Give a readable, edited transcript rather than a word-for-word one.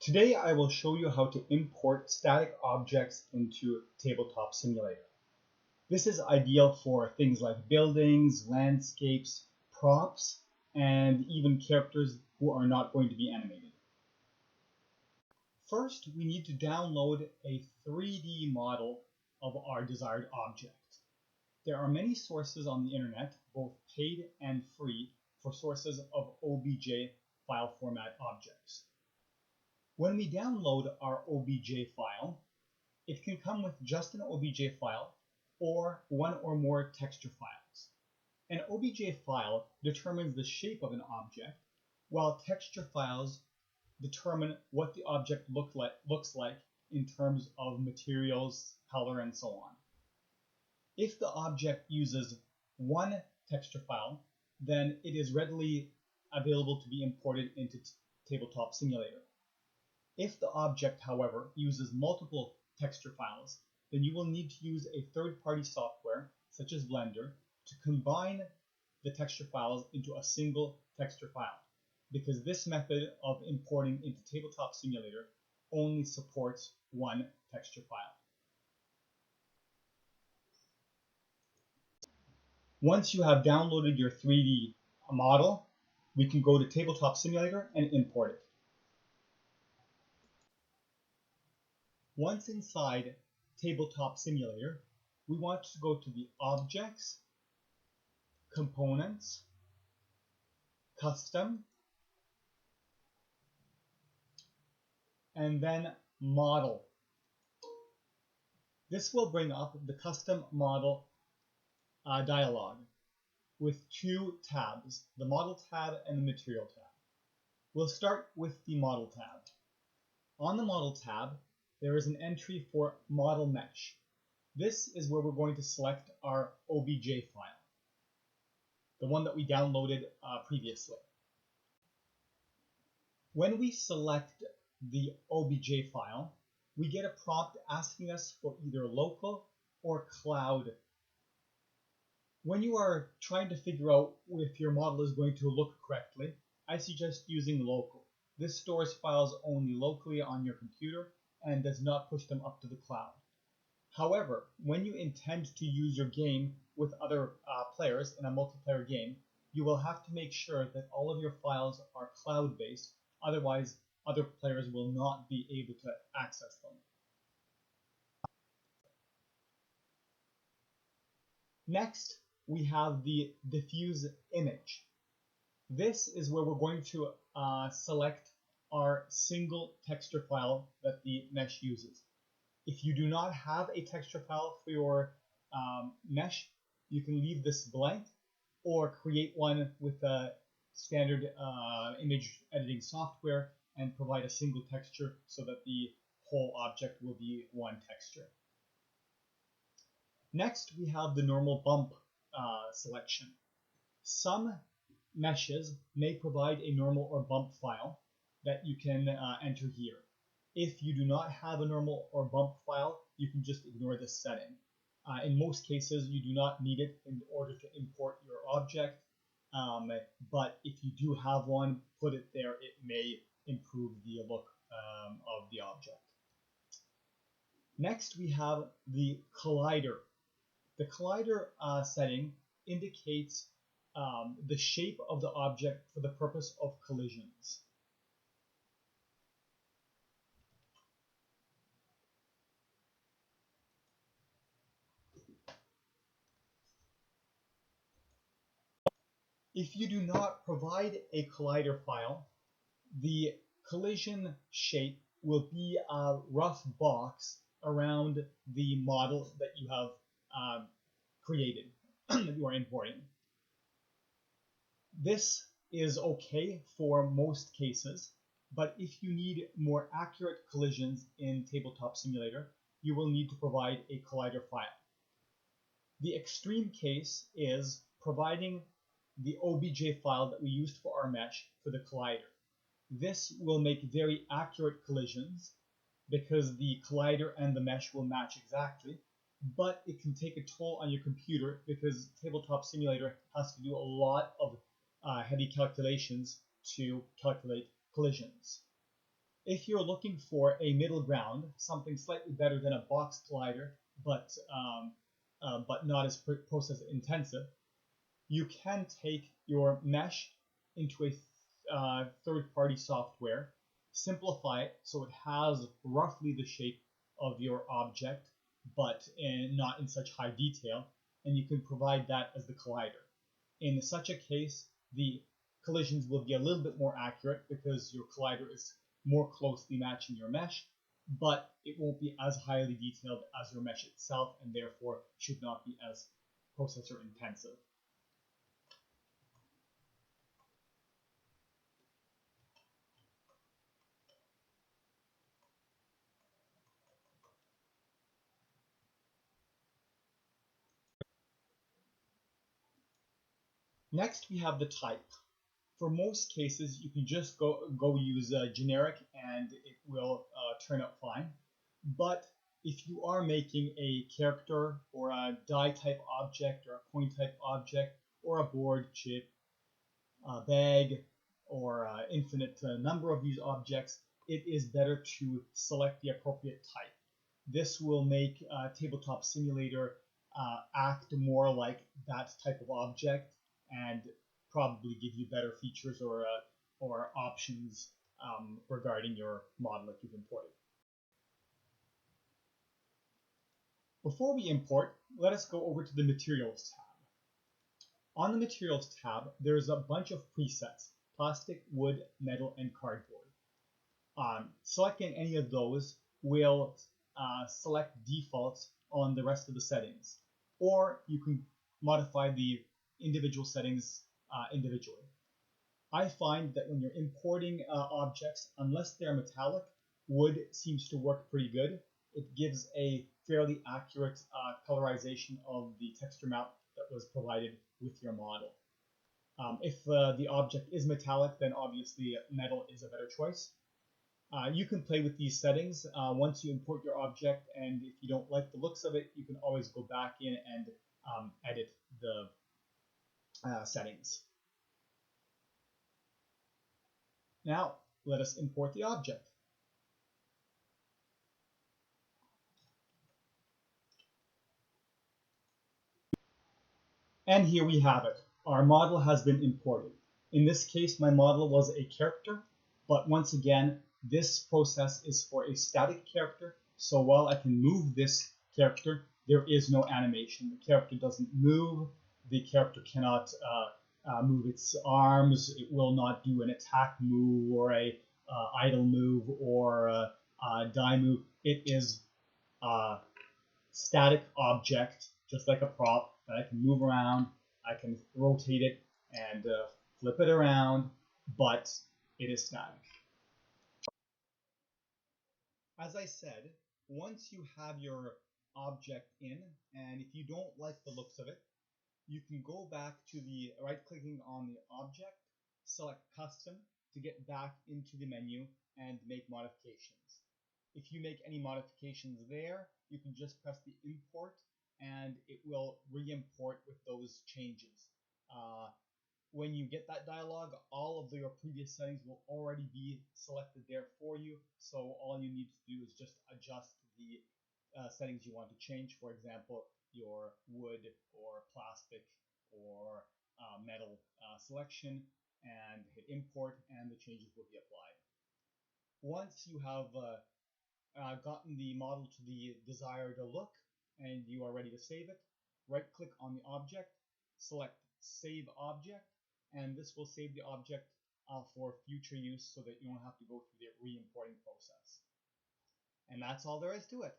Today I will show you how to import static objects into Tabletop Simulator. This is ideal for things like buildings, landscapes, props, and even characters who are not going to be animated. First, we need to download a 3D model of our desired object. There are many sources on the internet, both paid and free, for sources of OBJ file format objects. When we download our OBJ file, it can come with just an OBJ file or one or more texture files. An OBJ file determines the shape of an object, while texture files determine what the object looks like in terms of materials, color, and so on. If the object uses one texture file, then it is readily available to be imported into Tabletop Simulator. If the object, however, uses multiple texture files, then you will need to use a third-party software, such as Blender, to combine the texture files into a single texture file, because this method of importing into Tabletop Simulator only supports one texture file. Once you have downloaded your 3D model, we can go to Tabletop Simulator and import it. Once inside Tabletop Simulator, we want to go to the Objects, Components, Custom, and then Model. This will bring up the Custom Model dialog with two tabs, the Model tab and the Material tab. We'll start with the Model tab. On the Model tab, there is an entry for Model Mesh. This is where we're going to select our OBJ file, the one that we downloaded previously. When we select the OBJ file, we get a prompt asking us for either local or cloud. When you are trying to figure out if your model is going to look correctly, I suggest using local. This stores files only locally on your computer and does not push them up to the cloud. However, when you intend to use your game with other players in a multiplayer game, you will have to make sure that all of your files are cloud-based, otherwise other players will not be able to access them. Next, we have the Diffuse image. This is where we're going to select our single texture file that the mesh uses. If you do not have a texture file for your mesh, you can leave this blank or create one with a standard image editing software and provide a single texture so that the whole object will be one texture. Next, we have the normal bump selection. Some meshes may provide a normal or bump file that you can enter here. If you do not have a normal or bump file, you can just ignore this setting. In most cases, you do not need it in order to import your object, but if you do have one, put it there. It may improve the look of the object. Next, we have the collider. The collider setting indicates the shape of the object for the purpose of collisions. If you do not provide a collider file, the collision shape will be a rough box around the model that you have created, that you are importing. This is okay for most cases, but if you need more accurate collisions in Tabletop Simulator, you will need to provide a collider file. The extreme case is providing the OBJ file that we used for our mesh for the collider. This will make very accurate collisions because the collider and the mesh will match exactly, but it can take a toll on your computer because Tabletop Simulator has to do a lot of heavy calculations to calculate collisions. If you're looking for a middle ground, something slightly better than a box collider, but not as process intensive, you can take your mesh into a third-party software, simplify it so it has roughly the shape of your object, but not in such high detail, and you can provide that as the collider. In such a case, the collisions will be a little bit more accurate because your collider is more closely matching your mesh, but it won't be as highly detailed as your mesh itself, and therefore should not be as processor intensive. Next, we have the type. For most cases, you can just go use a generic and it will turn out fine. But if you are making a character or a die type object or a coin type object or a board, chip, a bag, or an infinite number of these objects, it is better to select the appropriate type. This will make Tabletop Simulator act more like that type of object and probably give you better features or options regarding your model that you've imported. Before we import, let us go over to the Materials tab. On the Materials tab, there's a bunch of presets: plastic, wood, metal, and cardboard. Selecting any of those will select defaults on the rest of the settings, or you can modify the individual settings individually. I find that when you're importing objects, unless they're metallic, wood seems to work pretty good. It gives a fairly accurate colorization of the texture map that was provided with your model. If the object is metallic, then obviously metal is a better choice. You can play with these settings once you import your object, and if you don't like the looks of it, you can always go back in and edit the settings. Now, let us import the object. And here we have it. Our model has been imported. In this case, my model was a character, but once again, this process is for a static character, so while I can move this character, there is no animation. The character doesn't move, the character cannot move its arms, it will not do an attack move or a idle move or a die move. It is a static object, just like a prop that I can move around, I can rotate it and flip it around, but it is static. As I said, once you have your object in, and if you don't like the looks of it, you can go back to the right-clicking on the object, select Custom to get back into the menu and make modifications. If you make any modifications there, you can just press the import and it will re-import with those changes. When you get that dialog, all of your previous settings will already be selected there for you, so all you need to do is just adjust the settings you want to change. For example, your wood or plastic or metal selection, and hit import, and the changes will be applied. Once you have gotten the model to the desired look and you are ready to save it, right click on the object, select Save Object, and this will save the object for future use so that you don't have to go through the re-importing process. And that's all there is to it.